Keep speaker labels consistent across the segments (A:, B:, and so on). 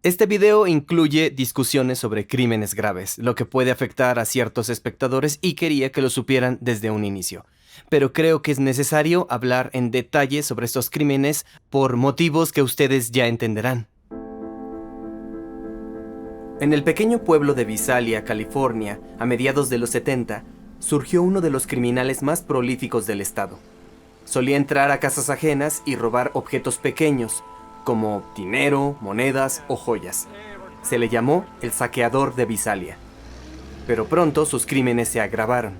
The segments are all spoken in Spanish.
A: Este video incluye discusiones sobre crímenes graves, lo que puede afectar a ciertos espectadores y quería que lo supieran desde un inicio. Pero creo que es necesario hablar en detalle sobre estos crímenes por motivos que ustedes ya entenderán. En el pequeño pueblo de Visalia, California, a mediados de los 70, surgió uno de los criminales más prolíficos del estado. Solía entrar a casas ajenas y robar objetos pequeños, como dinero, monedas o joyas. Se le llamó el saqueador de Visalia. Pero pronto sus crímenes se agravaron.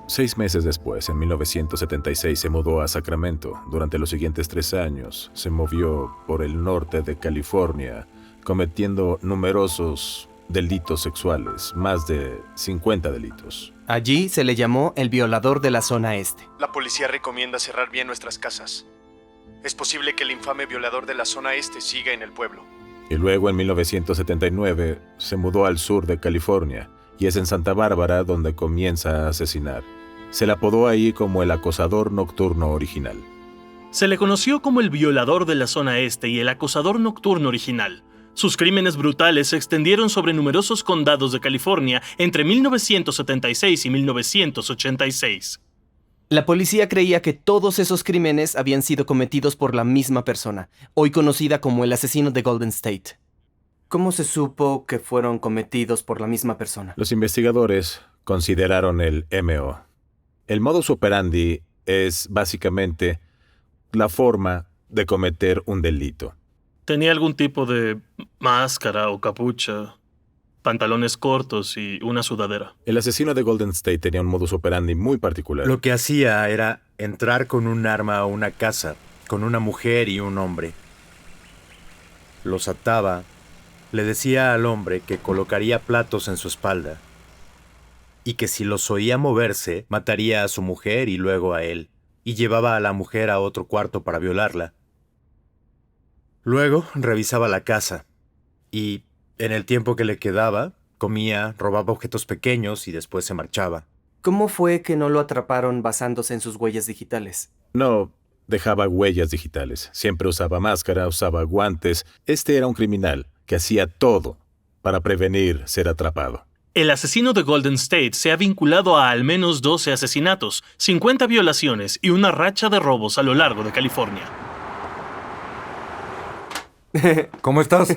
B: 6 meses después, en 1976, se mudó a Sacramento. Durante los siguientes 3 años, se movió por el norte de California, cometiendo numerosos delitos sexuales, más de 50 delitos.
A: Allí se le llamó el violador de la zona este.
C: La policía recomienda cerrar bien nuestras casas. Es posible que el infame violador de la zona este siga en el pueblo.
B: Y luego, en 1979, se mudó al sur de California, y es en Santa Bárbara donde comienza a asesinar. Se le apodó ahí como el acosador nocturno original.
D: Se le conoció como el violador de la zona este y el acosador nocturno original. Sus crímenes brutales se extendieron sobre numerosos condados de California entre 1976 y 1986.
A: La policía creía que todos esos crímenes habían sido cometidos por la misma persona, hoy conocida como el asesino de Golden State. ¿Cómo se supo que fueron cometidos por la misma persona?
B: Los investigadores consideraron el MO. El modus operandi es básicamente la forma de cometer un delito.
D: Tenía algún tipo de máscara o capucha, pantalones cortos y una sudadera.
B: El asesino de Golden State tenía un modus operandi muy particular.
E: Lo que hacía era entrar con un arma a una casa, con una mujer y un hombre. Los ataba, le decía al hombre que colocaría platos en su espalda y que si los oía moverse, mataría a su mujer y luego a él, y llevaba a la mujer a otro cuarto para violarla. Luego revisaba la casa y, en el tiempo que le quedaba, comía, robaba objetos pequeños y después se marchaba.
A: ¿Cómo fue que no lo atraparon basándose en sus huellas digitales?
B: No dejaba huellas digitales. Siempre usaba máscara, usaba guantes. Este era un criminal que hacía todo para prevenir ser atrapado.
D: El asesino de Golden State se ha vinculado a al menos 12 asesinatos, 50 violaciones y una racha de robos a lo largo de California.
F: ¿Cómo estás?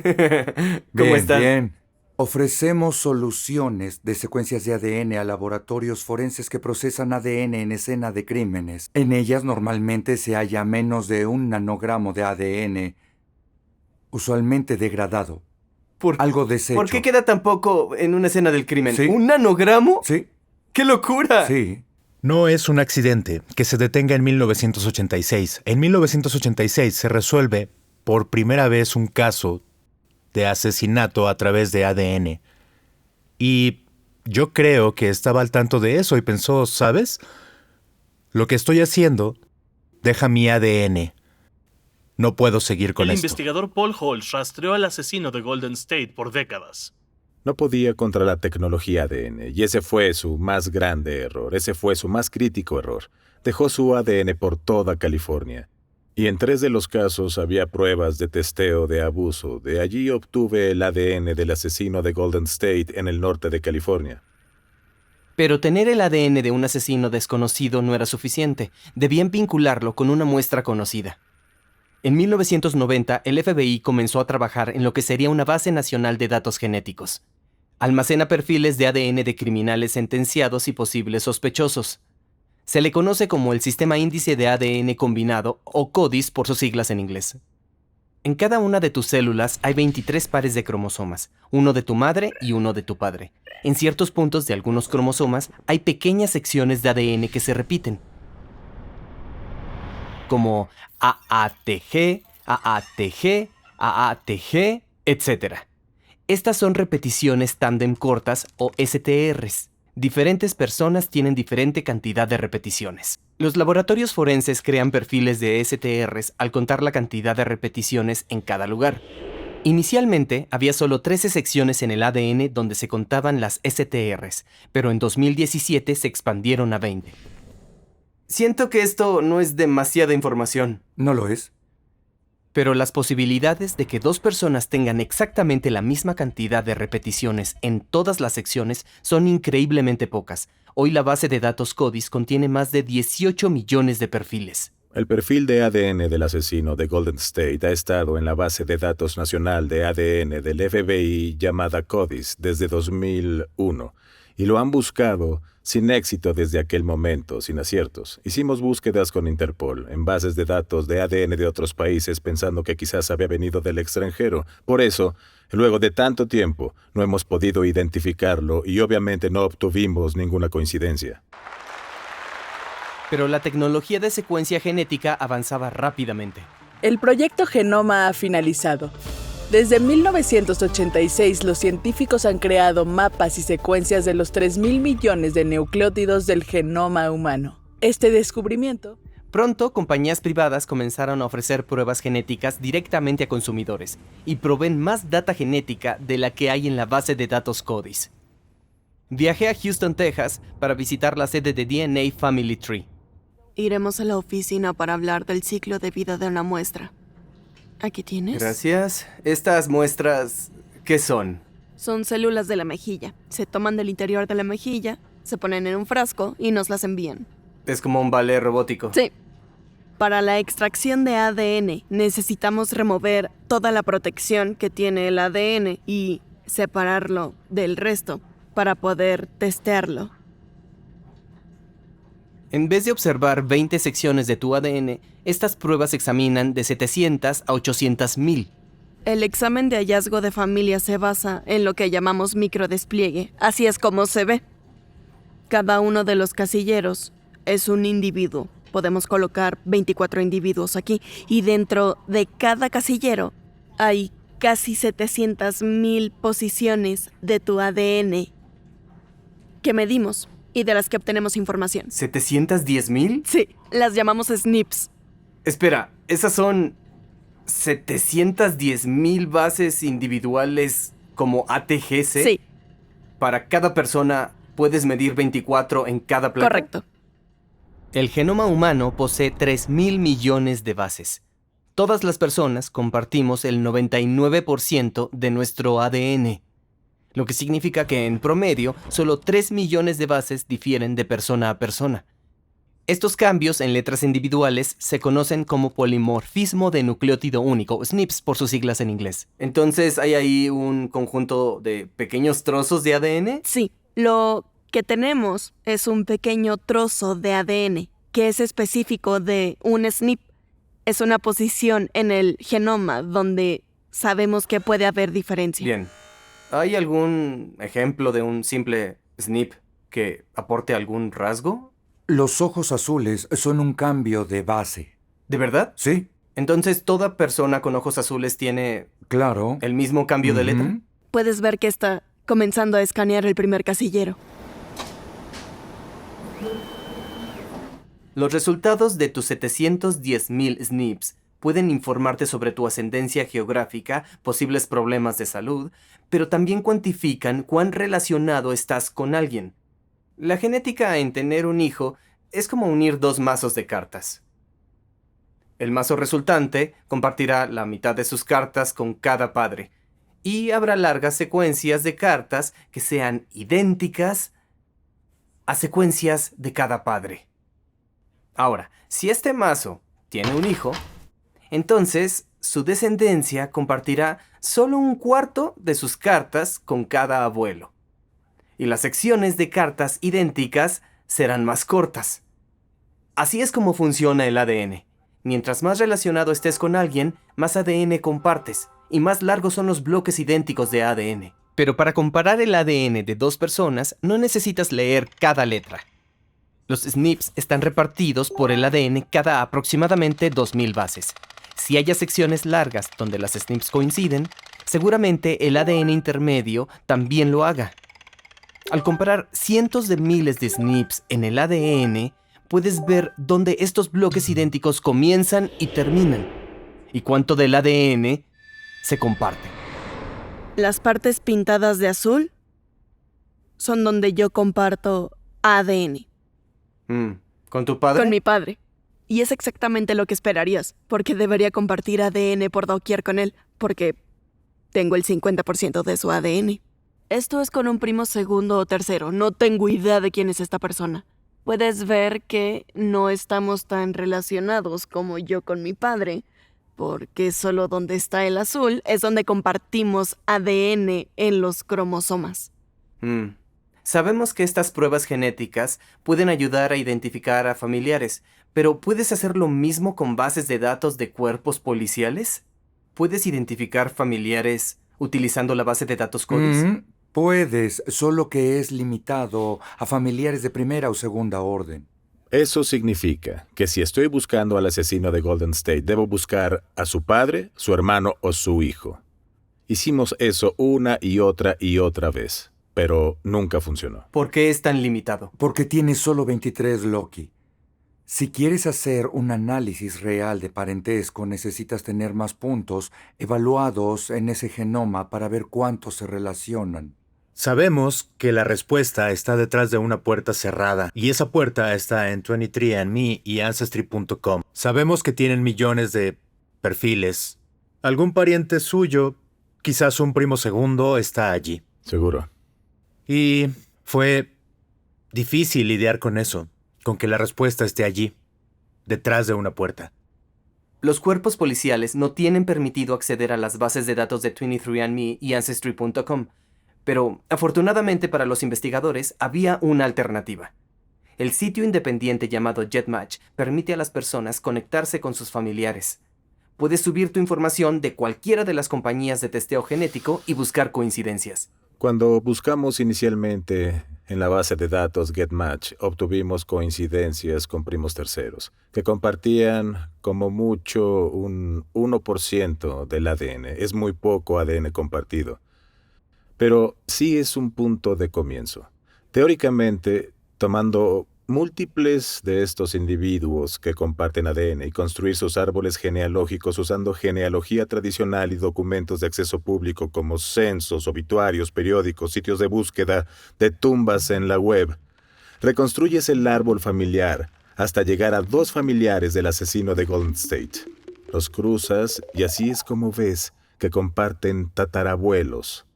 A: ¿Cómo están?
F: Bien. Ofrecemos soluciones de secuencias de ADN a laboratorios forenses que procesan ADN en escena de crímenes. En ellas normalmente se halla menos de 1 nanogramo de ADN, usualmente degradado. Algo deshecho.
A: ¿Por qué queda tan poco en una escena del crimen?
F: Sí.
A: ¿Un nanogramo?
F: Sí,
A: ¡Qué locura!
F: sí.
E: No es un accidente que se detenga en 1986. En 1986 se resuelve por primera vez un caso de asesinato a través de ADN. Y yo creo que estaba al tanto de eso y pensó, ¿sabes? Lo que estoy haciendo deja mi ADN. No puedo seguir con
D: El
E: esto.
D: investigador Paul Holtz rastreó al asesino de Golden State por décadas.
B: No podía contra la tecnología ADN, y ese fue su más grande error, ese fue su más crítico error. Dejó su ADN por toda California. Y en 3 de los casos había pruebas de testeo de abuso. De allí obtuve el ADN del asesino de Golden State en el norte de California.
A: Pero tener el ADN de un asesino desconocido no era suficiente. Debían vincularlo con una muestra conocida. En 1990, el FBI comenzó a trabajar en lo que sería una base nacional de datos genéticos. Almacena perfiles de ADN de criminales sentenciados y posibles sospechosos. Se le conoce como el Sistema Índice de ADN Combinado, o CODIS por sus siglas en inglés. En cada una de tus células hay 23 pares de cromosomas, uno de tu madre y uno de tu padre. En ciertos puntos de algunos cromosomas hay pequeñas secciones de ADN que se repiten, como AATG, AATG, AATG, etc. Estas son repeticiones tándem cortas o STRs. Diferentes personas tienen diferente cantidad de repeticiones. Los laboratorios forenses crean perfiles de STRs al contar la cantidad de repeticiones en cada lugar. Inicialmente había solo 13 secciones en el ADN donde se contaban las STRs, pero en 2017 se expandieron a 20. Siento que esto no es demasiada información.
F: ¿No lo es?
A: Pero las posibilidades de que dos personas tengan exactamente la misma cantidad de repeticiones en todas las secciones son increíblemente pocas. Hoy la base de datos CODIS contiene más de 18 millones de perfiles.
B: El perfil de ADN del asesino de Golden State ha estado en la base de datos nacional de ADN del FBI llamada CODIS desde 2001 y lo han buscado sin éxito desde aquel momento, sin aciertos. Hicimos búsquedas con Interpol en bases de datos de ADN de otros países pensando que quizás había venido del extranjero. Por eso, luego de tanto tiempo, no hemos podido identificarlo y obviamente no obtuvimos ninguna coincidencia.
A: Pero la tecnología de secuencia genética avanzaba rápidamente.
G: El proyecto Genoma ha finalizado. Desde 1986, los científicos han creado mapas y secuencias de los 3.000 millones de nucleótidos del genoma humano. Este descubrimiento...
A: Pronto, compañías privadas comenzaron a ofrecer pruebas genéticas directamente a consumidores y proveen más data genética de la que hay en la base de datos CODIS. Viajé a Houston, Texas, para visitar la sede de DNA Family Tree.
H: Iremos a la oficina para hablar del ciclo de vida de una muestra. ¿Aquí tienes?
A: Gracias. Estas muestras, ¿qué son?
H: Son células de la mejilla. Se toman del interior de la mejilla, se ponen en un frasco y nos las envían.
A: Es como un ballet robótico.
H: Sí. Para la extracción de ADN necesitamos remover toda la protección que tiene el ADN y separarlo del resto para poder testearlo.
A: En vez de observar 20 secciones de tu ADN, estas pruebas examinan de 700 a 800,000.
H: El examen de hallazgo de familia se basa en lo que llamamos microdespliegue. Así es como se ve. Cada uno de los casilleros es un individuo. Podemos colocar 24 individuos aquí. Y dentro de cada casillero hay casi 700,000 posiciones de tu ADN que medimos y de las que obtenemos información.
A: ¿710,000?
H: Sí, las llamamos SNPs.
A: Espera, ¿esas son 710,000 bases individuales como ATGC?
H: Sí.
A: Para cada persona puedes medir 24 en cada placa.
H: Correcto.
A: El genoma humano posee 3,000 millones de bases. Todas las personas compartimos el 99% de nuestro ADN. Lo que significa que en promedio solo 3 millones de bases difieren de persona a persona. Estos cambios en letras individuales se conocen como polimorfismo de nucleótido único, SNPs por sus siglas en inglés. Entonces, ¿hay ahí un conjunto de pequeños trozos de ADN?
H: Sí, lo que tenemos es un pequeño trozo de ADN que es específico de un SNP. Es una posición en el genoma donde sabemos que puede haber diferencia.
A: Bien. ¿Hay algún ejemplo de un simple SNP que aporte algún rasgo?
F: Los ojos azules son un cambio de base.
A: ¿De verdad?
F: ¿Sí?
A: Entonces, ¿toda persona con ojos azules tiene
F: Claro.
A: el mismo cambio de letra?
H: Puedes ver que está comenzando a escanear el primer casillero.
A: Los resultados de tus 710,000 SNPs pueden informarte sobre tu ascendencia geográfica, posibles problemas de salud, pero también cuantifican cuán relacionado estás con alguien. La genética en tener un hijo es como unir dos mazos de cartas. El mazo resultante compartirá la mitad de sus cartas con cada padre, y habrá largas secuencias de cartas que sean idénticas a secuencias de cada padre. Ahora, si este mazo tiene un hijo, entonces su descendencia compartirá solo un cuarto de sus cartas con cada abuelo. Y las secciones de cartas idénticas serán más cortas. Así es como funciona el ADN. Mientras más relacionado estés con alguien, más ADN compartes, y más largos son los bloques idénticos de ADN. Pero para comparar el ADN de dos personas, no necesitas leer cada letra. Los SNPs están repartidos por el ADN cada aproximadamente 2,000 bases. Si haya secciones largas donde las SNPs coinciden, seguramente el ADN intermedio también lo haga. Al comparar cientos de miles de SNPs en el ADN, puedes ver dónde estos bloques idénticos comienzan y terminan, y cuánto del ADN se comparte.
H: Las partes pintadas de azul son donde yo comparto ADN.
A: ¿Con tu padre?
H: Con mi padre. Y es exactamente lo que esperarías, porque debería compartir ADN por doquier con él, porque tengo el 50% de su ADN. Esto es con un primo segundo o tercero. No tengo idea de quién es esta persona. Puedes ver que no estamos tan relacionados como yo con mi padre, porque solo donde está el azul es donde compartimos ADN en los cromosomas.
A: Sabemos que estas pruebas genéticas pueden ayudar a identificar a familiares, pero ¿puedes hacer lo mismo con bases de datos de cuerpos policiales? ¿Puedes identificar familiares utilizando la base de datos CODIS?
F: Puedes, solo que es limitado a familiares de primera o segunda orden.
B: Eso significa que si estoy buscando al asesino de Golden State, debo buscar a su padre, su hermano o su hijo. Hicimos eso una y otra vez, pero nunca funcionó.
A: ¿Por qué es tan limitado?
F: Porque tienes solo 23 Loki. Si quieres hacer un análisis real de parentesco, necesitas tener más puntos evaluados en ese genoma para ver cuántos se relacionan.
E: Sabemos que la respuesta está detrás de una puerta cerrada, y esa puerta está en 23andMe y Ancestry.com. Sabemos que tienen millones de perfiles. Algún pariente suyo, quizás un primo segundo, está allí.
B: Seguro.
E: Y fue difícil lidiar con eso, con que la respuesta esté allí, detrás de una puerta.
A: Los cuerpos policiales no tienen permitido acceder a las bases de datos de 23andMe y Ancestry.com, pero afortunadamente para los investigadores había una alternativa. El sitio independiente llamado JetMatch permite a las personas conectarse con sus familiares. Puedes subir tu información de cualquiera de las compañías de testeo genético y buscar coincidencias.
B: Cuando buscamos inicialmente en la base de datos GetMatch, obtuvimos coincidencias con primos terceros, que compartían como mucho un 1% del ADN. Es muy poco ADN compartido. Pero sí es un punto de comienzo. Teóricamente, tomando múltiples de estos individuos que comparten ADN y construir sus árboles genealógicos usando genealogía tradicional y documentos de acceso público como censos, obituarios, periódicos, sitios de búsqueda, de tumbas en la web, reconstruyes el árbol familiar hasta llegar a 2 familiares del asesino de Golden State. Los cruzas y así es como ves que comparten tatarabuelos.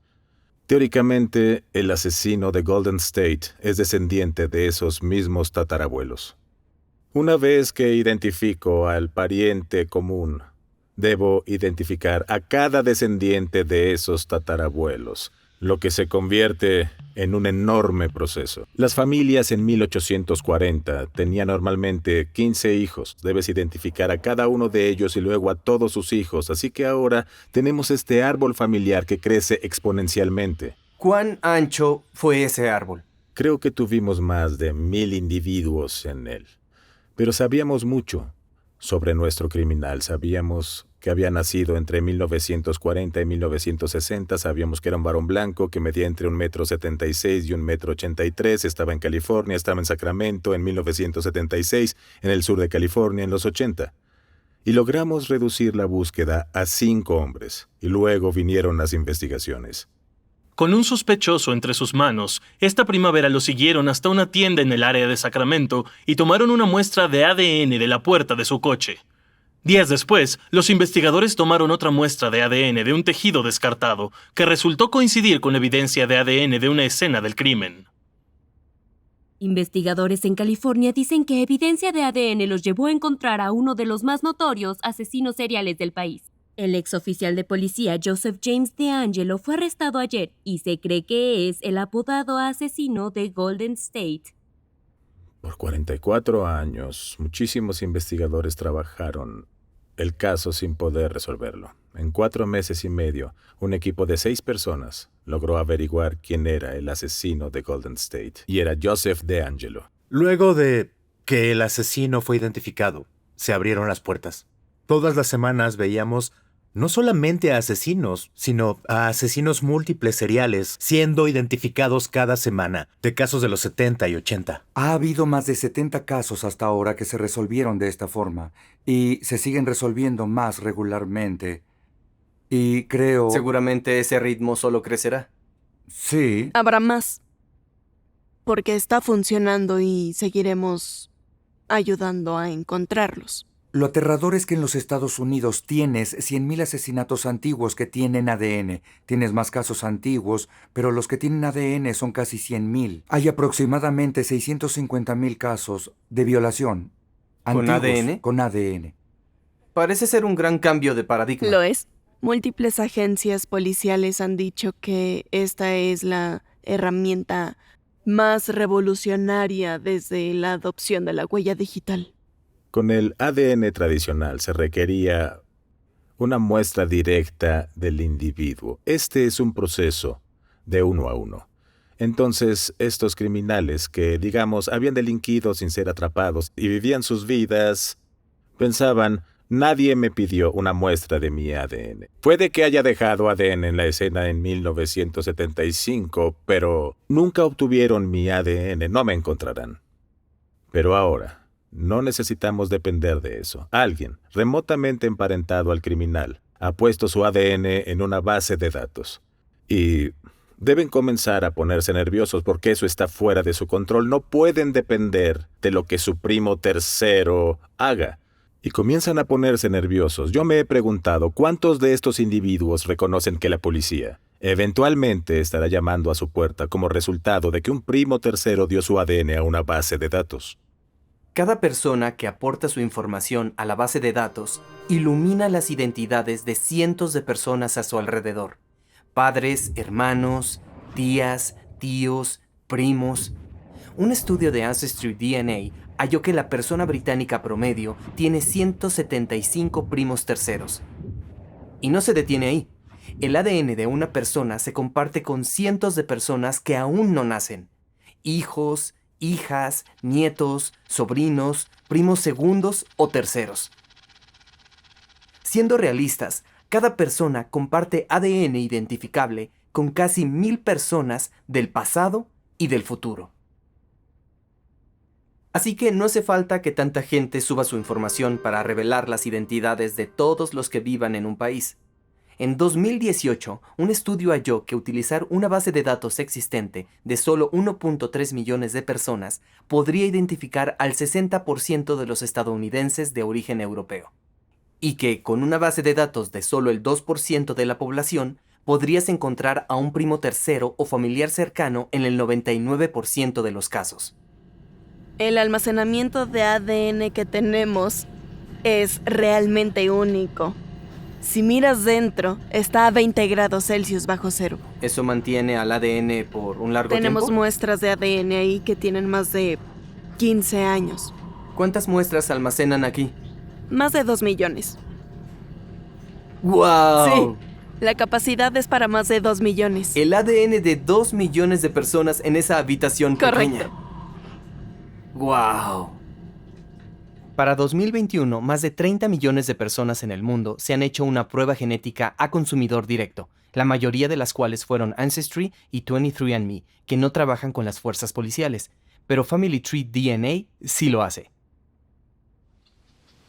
B: Teóricamente, el asesino de Golden State es descendiente de esos mismos tatarabuelos. Una vez que identifico al pariente común, debo identificar a cada descendiente de esos tatarabuelos, lo que se convierte en un enorme proceso. Las familias en 1840 tenían normalmente 15 hijos. Debes identificar a cada uno de ellos y luego a todos sus hijos. Así que ahora tenemos este árbol familiar que crece exponencialmente.
A: ¿Cuán ancho fue ese árbol?
B: Creo que tuvimos más de 1000 individuos en él. Pero sabíamos mucho sobre nuestro criminal. Sabíamos que había nacido entre 1940 y 1960. Sabíamos que era un varón blanco que medía entre 1,76 m y 1,83 m. Estaba en California, estaba en Sacramento en 1976, en el sur de California en los 80. Y logramos reducir la búsqueda a 5 hombres. Y luego vinieron las investigaciones.
D: Con un sospechoso entre sus manos, esta primavera lo siguieron hasta una tienda en el área de Sacramento y tomaron una muestra de ADN de la puerta de su coche. Días después, los investigadores tomaron otra muestra de ADN de un tejido descartado, que resultó coincidir con evidencia de ADN de una escena del crimen.
I: Investigadores en California dicen que evidencia de ADN los llevó a encontrar a uno de los más notorios asesinos seriales del país. El exoficial de policía Joseph James DeAngelo fue arrestado ayer y se cree que es el apodado asesino de Golden State.
B: Por 44 años, muchísimos investigadores trabajaron el caso sin poder resolverlo. En 4 meses y medio, un equipo de 6 personas logró averiguar quién era el asesino de Golden State, y era Joseph DeAngelo.
E: Luego de que el asesino fue identificado, se abrieron las puertas. Todas las semanas veíamos no solamente a asesinos, sino a asesinos múltiples seriales siendo identificados cada semana, de casos de los 70 y 80.
F: Ha habido más de 70 casos hasta ahora que se resolvieron de esta forma, y se siguen resolviendo más regularmente. Y creo...
A: Seguramente ese ritmo solo crecerá.
F: Sí.
H: Habrá más. Porque está funcionando y seguiremos ayudando a encontrarlos.
F: Lo aterrador es que en los Estados Unidos tienes 100.000 asesinatos antiguos que tienen ADN. Tienes más casos antiguos, pero los que tienen ADN son casi 100.000. Hay aproximadamente 650.000 casos de violación.
A: ¿Con
F: antiguos,
A: ADN?
F: Con ADN.
A: Parece ser un gran cambio de paradigma.
H: Lo es. Múltiples agencias policiales han dicho que esta es la herramienta más revolucionaria desde la adopción de la huella digital.
B: Con el ADN tradicional se requería una muestra directa del individuo. Este es un proceso de 1 a 1. Entonces, estos criminales que, digamos, habían delinquido sin ser atrapados y vivían sus vidas, pensaban, nadie me pidió una muestra de mi ADN. Puede que haya dejado ADN en la escena en 1975, pero nunca obtuvieron mi ADN, no me encontrarán. Pero ahora no necesitamos depender de eso. Alguien, remotamente emparentado al criminal, ha puesto su ADN en una base de datos. Y deben comenzar a ponerse nerviosos porque eso está fuera de su control. No pueden depender de lo que su primo tercero haga. Y comienzan a ponerse nerviosos. Yo me he preguntado, ¿cuántos de estos individuos reconocen que la policía eventualmente estará llamando a su puerta como resultado de que un primo tercero dio su ADN a una base de datos?
A: Cada persona que aporta su información a la base de datos ilumina las identidades de cientos de personas a su alrededor. Padres, hermanos, tías, tíos, primos. Un estudio de Ancestry DNA halló que la persona británica promedio tiene 175 primos terceros. Y no se detiene ahí. El ADN de una persona se comparte con cientos de personas que aún no nacen. Hijos, hijas, nietos, sobrinos, primos segundos o terceros. Siendo realistas, cada persona comparte ADN identificable con casi 1000 personas del pasado y del futuro. Así que no hace falta que tanta gente suba su información para revelar las identidades de todos los que vivan en un país. En 2018, un estudio halló que utilizar una base de datos existente de solo 1.3 millones de personas podría identificar al 60% de los estadounidenses de origen europeo. Y que con una base de datos de solo el 2% de la población, podrías encontrar a un primo tercero o familiar cercano en el 99% de los casos.
H: El almacenamiento de ADN que tenemos es realmente único. Si miras dentro, está a 20 grados Celsius bajo cero.
A: ¿Eso mantiene al ADN por un largo
H: Tenemos
A: tiempo?
H: muestras de ADN ahí que tienen más de 15 años.
A: ¿Cuántas muestras almacenan aquí?
H: Más de 2 millones.
A: ¡Wow!
H: Sí, la capacidad es para más de 2 millones.
A: El ADN de 2 millones de personas en esa habitación pequeña.
H: Correcto.
A: ¡Wow! Para 2021, más de 30 millones de personas en el mundo se han hecho una prueba genética a consumidor directo, la mayoría de las cuales fueron Ancestry y 23andMe, que no trabajan con las fuerzas policiales, pero Family Tree DNA sí lo hace.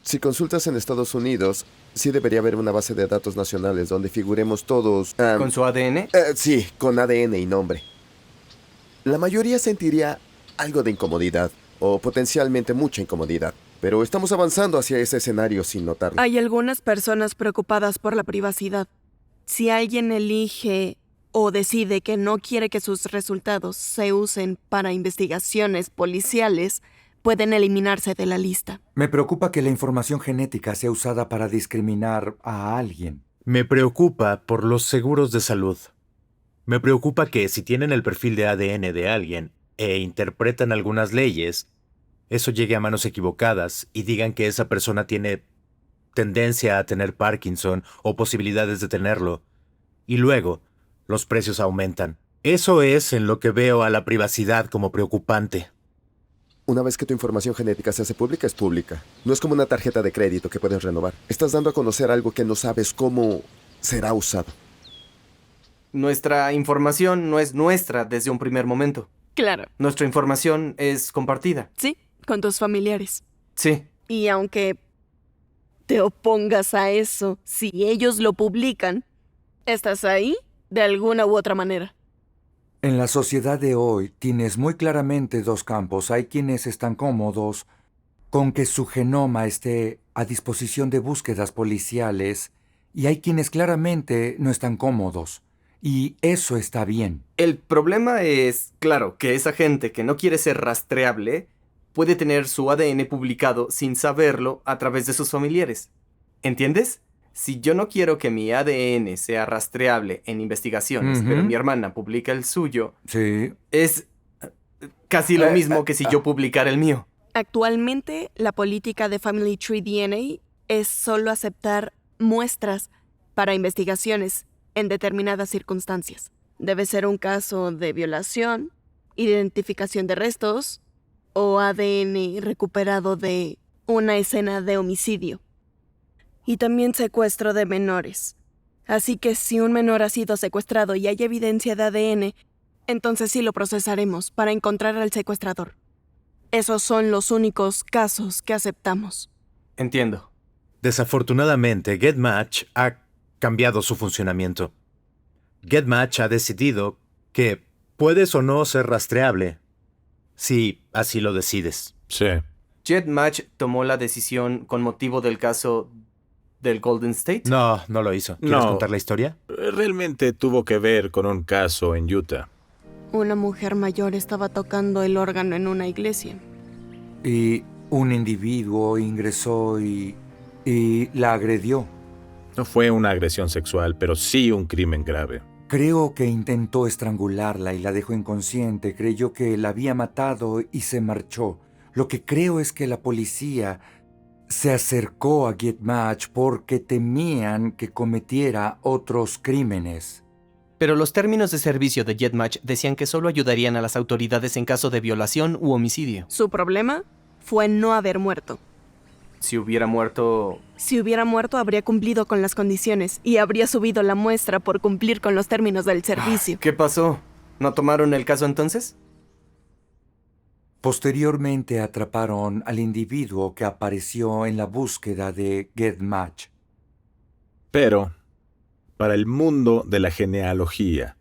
J: Si consultas en Estados Unidos, sí debería haber una base de datos nacionales donde figuremos todos...
A: ¿Con su ADN?
J: Sí, con ADN y nombre. La mayoría sentiría algo de incomodidad, o potencialmente mucha incomodidad. Pero estamos avanzando hacia ese escenario sin notarlo.
H: Hay algunas personas preocupadas por la privacidad. Si alguien elige o decide que no quiere que sus resultados se usen para investigaciones policiales, pueden eliminarse de la lista.
F: Me preocupa que la información genética sea usada para discriminar a alguien.
E: Me preocupa por los seguros de salud. Me preocupa que si tienen el perfil de ADN de alguien e interpretan algunas leyes, eso llegue a manos equivocadas y digan que esa persona tiene tendencia a tener Parkinson o posibilidades de tenerlo. Y luego, los precios aumentan. Eso es en lo que veo a la privacidad como preocupante.
J: Una vez que tu información genética se hace pública, es pública. No es como una tarjeta de crédito que puedes renovar. Estás dando a conocer algo que no sabes cómo será usado.
A: Nuestra información no es nuestra desde un primer momento.
H: Claro.
A: Nuestra información es compartida.
H: Sí, con tus familiares.
A: Sí.
H: Y aunque te opongas a eso, si ellos lo publican, estás ahí de alguna u otra manera.
F: En la sociedad de hoy tienes muy claramente dos campos. Hay quienes están cómodos con que su genoma esté a disposición de búsquedas policiales y hay quienes claramente no están cómodos. Y eso está bien.
A: El problema es, claro, que esa gente que no quiere ser rastreable puede tener su ADN publicado sin saberlo a través de sus familiares. ¿Entiendes? Si yo no quiero que mi ADN sea rastreable en investigaciones, pero mi hermana publica el suyo,
F: Sí.
A: es casi lo mismo que si yo publicara el mío.
H: Actualmente, la política de Family Tree DNA es solo aceptar muestras para investigaciones en determinadas circunstancias. Debe ser un caso de violación, identificación de restos o ADN recuperado de una escena de homicidio. Y también secuestro de menores. Así que si un menor ha sido secuestrado y hay evidencia de ADN, entonces sí lo procesaremos para encontrar al secuestrador. Esos son los únicos casos que aceptamos.
A: Entiendo.
E: Desafortunadamente, GetMatch ha cambiado su funcionamiento. GetMatch ha decidido que puedes o no ser rastreable, si así lo decides.
B: Sí.
A: ¿GetMatch tomó la decisión con motivo del caso del Golden State?
E: No, no lo hizo. ¿Quieres
B: No.
E: contar la historia?
B: Realmente tuvo que ver con un caso en Utah.
H: Una mujer mayor estaba tocando el órgano en una iglesia.
F: Y un individuo ingresó y la agredió.
B: No fue una agresión sexual, pero sí un crimen grave.
F: Creo que intentó estrangularla y la dejó inconsciente. Creyó que la había matado y se marchó. Lo que creo es que la policía se acercó a GetMatch porque temían que cometiera otros crímenes.
A: Pero los términos de servicio de GetMatch decían que solo ayudarían a las autoridades en caso de violación u homicidio.
H: Su problema fue no haber muerto.
A: Si hubiera muerto...
H: Si hubiera muerto, habría cumplido con las condiciones y habría subido la muestra por cumplir con los términos del servicio.
A: ¿Qué pasó? ¿No tomaron el caso entonces?
F: Posteriormente atraparon al individuo que apareció en la búsqueda de GetMatch.
B: Pero, para el mundo de la genealogía,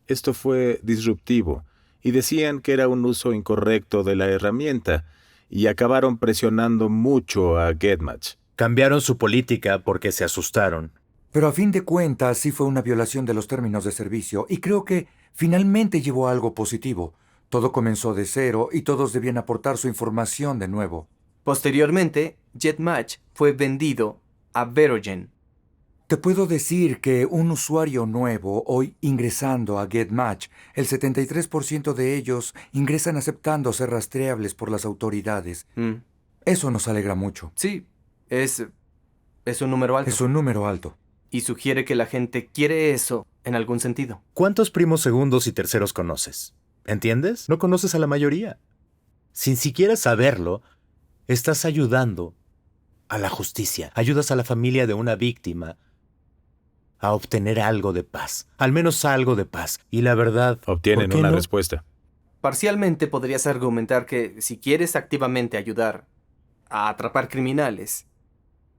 B: esto fue disruptivo y decían que era un uso incorrecto de la herramienta y acabaron presionando mucho a GetMatch.
E: Cambiaron su política porque se asustaron.
F: Pero a fin de cuentas sí fue una violación de los términos de servicio y creo que finalmente llevó a algo positivo. Todo comenzó de cero y todos debían aportar su información de nuevo.
A: Posteriormente, GetMatch fue vendido a Verogen.
F: Te puedo decir que un usuario nuevo hoy ingresando a GetMatch, el 73% de ellos ingresan aceptando ser rastreables por las autoridades. Eso nos alegra mucho.
A: Sí, es un número alto.
F: Es un número alto.
A: Y sugiere que la gente quiere eso en algún sentido.
E: ¿Cuántos primos segundos y terceros conoces? ¿Entiendes? No conoces a la mayoría. Sin siquiera saberlo, estás ayudando a la justicia. Ayudas a la familia de una víctima a obtener algo de paz. Al menos algo de paz. Y la verdad...
B: Obtienen
E: ¿por qué
B: una
E: no?
B: respuesta.
A: Parcialmente podrías argumentar que si quieres activamente ayudar a atrapar criminales,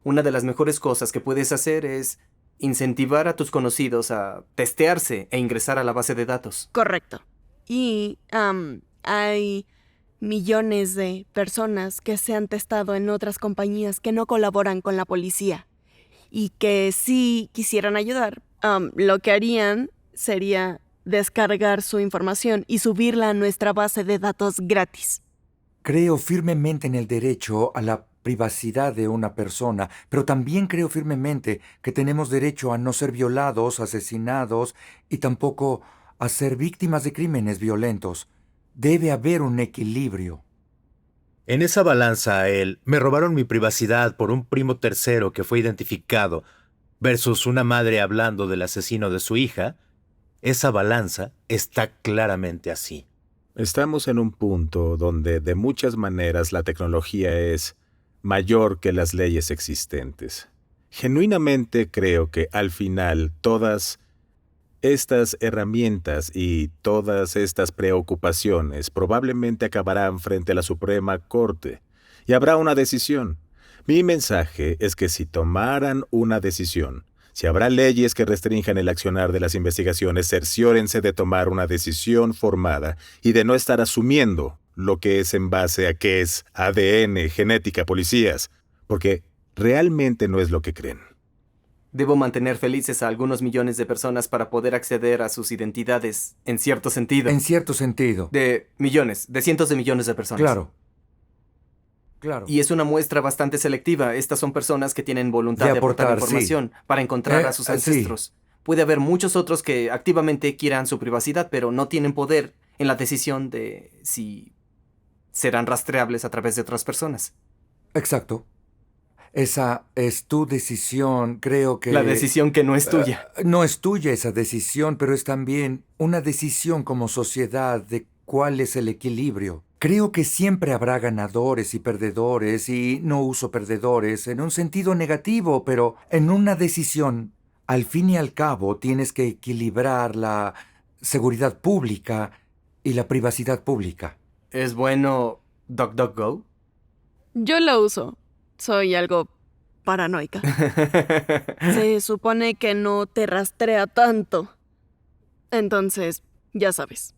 A: una de las mejores cosas que puedes hacer es incentivar a tus conocidos a testearse e ingresar a la base de datos.
H: Correcto. Y hay millones de personas que se han testado en otras compañías que no colaboran con la policía y que si quisieran ayudar, lo que harían sería descargar su información y subirla a nuestra base de datos gratis.
F: Creo firmemente en el derecho a la privacidad de una persona, pero también creo firmemente que tenemos derecho a no ser violados, asesinados y tampoco a ser víctimas de crímenes violentos. Debe haber un equilibrio.
E: En esa balanza, me robaron mi privacidad por un primo tercero que fue identificado versus una madre hablando del asesino de su hija, esa balanza está claramente así.
B: Estamos en un punto donde de muchas maneras la tecnología es mayor que las leyes existentes. Genuinamente creo que al final todas estas herramientas y todas estas preocupaciones probablemente acabarán frente a la Suprema Corte y habrá una decisión. Mi mensaje es que si tomaran una decisión, si habrá leyes que restrinjan el accionar de las investigaciones, cerciórense de tomar una decisión formada y de no estar asumiendo lo que es en base a qué es ADN, genética, policías, porque realmente no es lo que creen.
A: Debo mantener felices a algunos millones de personas para poder acceder a sus identidades, en cierto sentido.
F: En cierto sentido.
A: De millones, de cientos de millones de personas.
F: Claro. Claro.
A: Y es una muestra bastante selectiva. Estas son personas que tienen voluntad de aportar información para encontrar a sus ancestros.
F: Sí.
A: Puede haber muchos otros que activamente quieran su privacidad, pero no tienen poder en la decisión de si serán rastreables a través de otras personas.
F: Exacto. Esa es tu decisión, creo que...
A: La decisión que no es tuya.
F: No es tuya esa decisión, pero es también una decisión como sociedad de cuál es el equilibrio. Creo que siempre habrá ganadores y perdedores, y no uso perdedores en un sentido negativo, pero en una decisión, al fin y al cabo, tienes que equilibrar la seguridad pública y la privacidad pública.
A: ¿Es bueno DuckDuckGo?
H: Yo lo uso. Soy algo paranoica. Se supone que no te rastrea tanto. Entonces, ya sabes.